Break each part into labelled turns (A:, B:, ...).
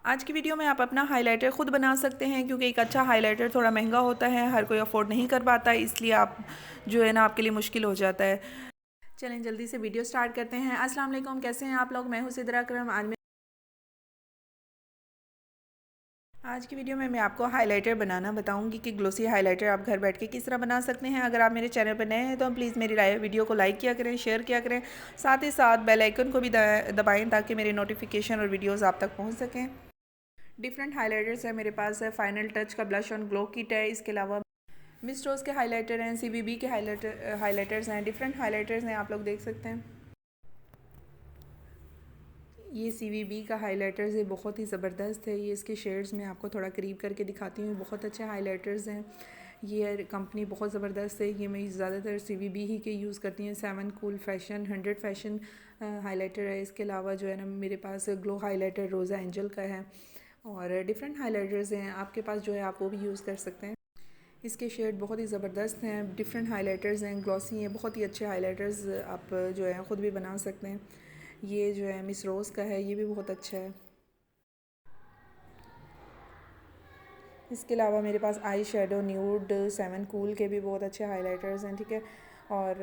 A: आज की वीडियो में आप अपना हाइलाइटर ख़ुद बना सकते हैं, क्योंकि एक अच्छा हाइलाइटर थोड़ा महंगा होता है, हर कोई अफोर्ड नहीं कर पाता, इसलिए आप जो है ना आपके लिए मुश्किल हो जाता है। चलें जल्दी से वीडियो स्टार्ट करते हैं। अस्सलाम वालेकुम, कैसे हैं आप लोग? मैं हूं सिद्रा अकरम। आज की वीडियो में मैं आपको हाइलाइटर बनाना बताऊंगी कि ग्लोसी हाइलाइटर आप घर बैठ के किस तरह बना सकते हैं। अगर आप मेरे चैनल पर नए हैं तो प्लीज़ मेरी वीडियो को लाइक किया करें, शेयर किया करें, साथ ही साथ बेल आइकन को भी दबाएं ताकि मेरे नोटिफिकेशन और वीडियोज़ आप तक पहुँच सकें। डिफरेंट हाइलाइटर्स है मेरे पास। है फाइनल टच का ब्लश ऑन ग्लो किट है, इसके अलावा मिस रोज़ के हाइलाइटर हैं, CVB के हाइलाइटर्स हैं, डिफरेंट हाइलाइटर्स हैं, आप लोग देख सकते हैं। ये CVB का हाइलाइटर्स है, बहुत ही ज़बरदस्त है। ये इसके शेड्स में आपको थोड़ा करीब करके दिखाती हूँ, बहुत अच्छे हाइलाइटर्स हैं। ये कंपनी बहुत ज़बरदस्त है। ये मैं ज़्यादातर CVB ही के यूज़ करती हूँ। 7 कूल फैशन, 100 फैशन हाइलाइटर है। इसके अलावा जो है ना मेरे पास ग्लो हाइलाइटर रोज़ा एंजल का है, और डिफरेंट हाइलाइटर्स हैं आपके पास जो है आप वो भी यूज़ कर सकते हैं। इसके शेड बहुत ही ज़बरदस्त हैं, डिफरेंट हाइलाइटर्स हैं, ग्लॉसी हैं, बहुत ही अच्छे हाइलाइटर्स आप जो है ख़ुद भी बना सकते हैं। ये जो है मिस रोज़ का है, ये भी बहुत अच्छा है। इसके अलावा मेरे पास आई शेडो न्यूड 7 कूल के भी बहुत अच्छे हाइलाइटर्स हैं, ठीक है। और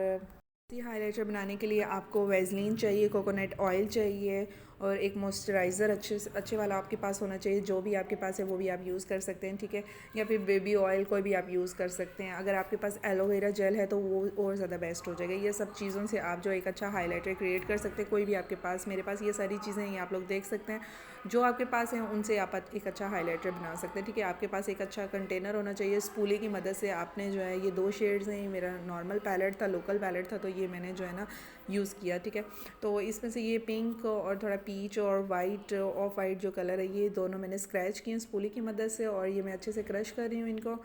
A: ये हाइलाइटर बनाने के लिए आपको वेज़लिन चाहिए, कोकोनट ऑयल चाहिए, और एक मॉइस्चराइज़र अच्छे वाला आपके पास होना चाहिए। जो भी आपके पास है वो भी आप यूज़ कर सकते हैं, ठीक है। या फिर बेबी ऑयल कोई भी आप यूज़ कर सकते हैं। अगर आपके पास एलोवेरा जेल है तो वो और ज़्यादा बेस्ट हो जाएगा। ये सब चीज़ों से आप जो एक अच्छा हाइलाइटर क्रिएट कर सकते हैं, कोई भी आपके पास। मेरे पास ये सारी चीज़ें हैं, ये आप लोग देख सकते हैं। जो आपके पास है उनसे आप एक अच्छा हाइलाइटर बना सकते हैं, ठीक है। आपके पास एक अच्छा कंटेनर होना चाहिए। स्पूली की मदद से आपने जो है ये 2 शेड्स हैं, ये मेरा नॉर्मल पैलेट था, लोकल पैलेट था, तो ये मैंने जो है ना यूज़ किया, ठीक है। तो इसमें से ये पिंक और थोड़ा पीच और वाइट, ऑफ वाइट जो कलर है, ये दोनों मैंने स्क्रैच किए स्पूली की मदद से, और ये मैं अच्छे से क्रश कर रही हूँ इनको,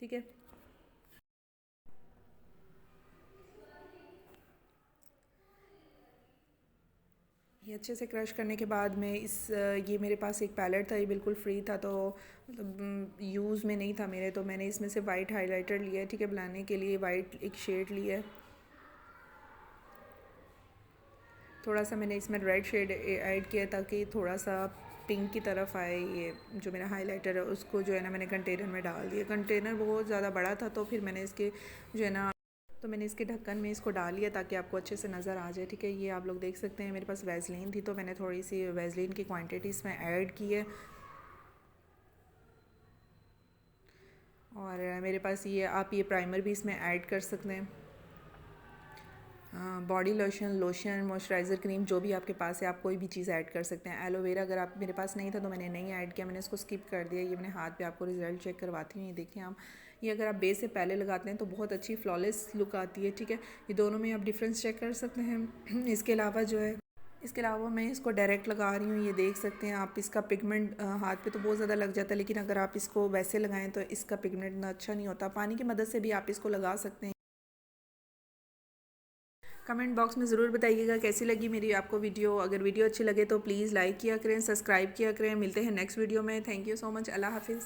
A: ठीक है। ये अच्छे से क्रश करने के बाद में ये मेरे पास एक पैलेट था, ये बिल्कुल फ्री था, तो मतलब यूज़ में नहीं था मेरे, तो मैंने इसमें से वाइट हाइलाइटर लिया है, ठीक है। बनाने के लिए वाइट एक शेड लिया है। थोड़ा सा मैंने इसमें रेड शेड ऐड किया ताकि थोड़ा सा पिंक की तरफ आए। ये जो मेरा हाइलाइटर है उसको जो है ना मैंने कंटेनर में डाल दिया। कंटेनर बहुत ज़्यादा बड़ा था, तो फिर मैंने इसके जो है ना तो मैंने इसके ढक्कन में इसको डाल लिया ताकि आपको अच्छे से नज़र आ जाए, ठीक है। ये आप लोग देख सकते हैं। मेरे पास वैसलीन थी तो मैंने थोड़ी सी वैसलीन की क्वांटिटी इसमें ऐड की है, और मेरे पास ये आप ये प्राइमर भी इसमें ऐड कर सकते हैं। बॉडी लोशन, मॉइस्चराइज़र, क्रीम, जो भी आपके पास है आप कोई भी चीज़ ऐड कर सकते हैं। एलोवेरा अगर आप मेरे पास नहीं था तो मैंने नहीं ऐड किया, मैंने इसको स्किप कर दिया। ये मैंने हाथ पे आपको रिज़ल्ट चेक करवाती हूँ, ये देखिए आप। ये अगर आप बेस से पहले लगाते हैं तो बहुत अच्छी फ्लॉलेस लुक आती है, ठीक है। ये दोनों में आप डिफरेंस चेक कर सकते हैं। इसके अलावा मैं इसको डायरेक्ट लगा रही हूँ, ये देख सकते हैं आप। इसका पिगमेंट हाथ पे तो बहुत ज़्यादा लग जाता है, लेकिन अगर आप इसको वैसे लगाएं तो इसका पिगमेंट इतना अच्छा नहीं होता। पानी की मदद से भी आप इसको लगा सकते हैं। कमेंट बॉक्स में ज़रूर बताइएगा कैसी लगी मेरी आपको वीडियो। अगर वीडियो अच्छी लगे तो प्लीज़ लाइक किया करें, सब्सक्राइब किया करें। मिलते हैं नेक्स्ट वीडियो में। Thank you so much. Allah हाफिज़।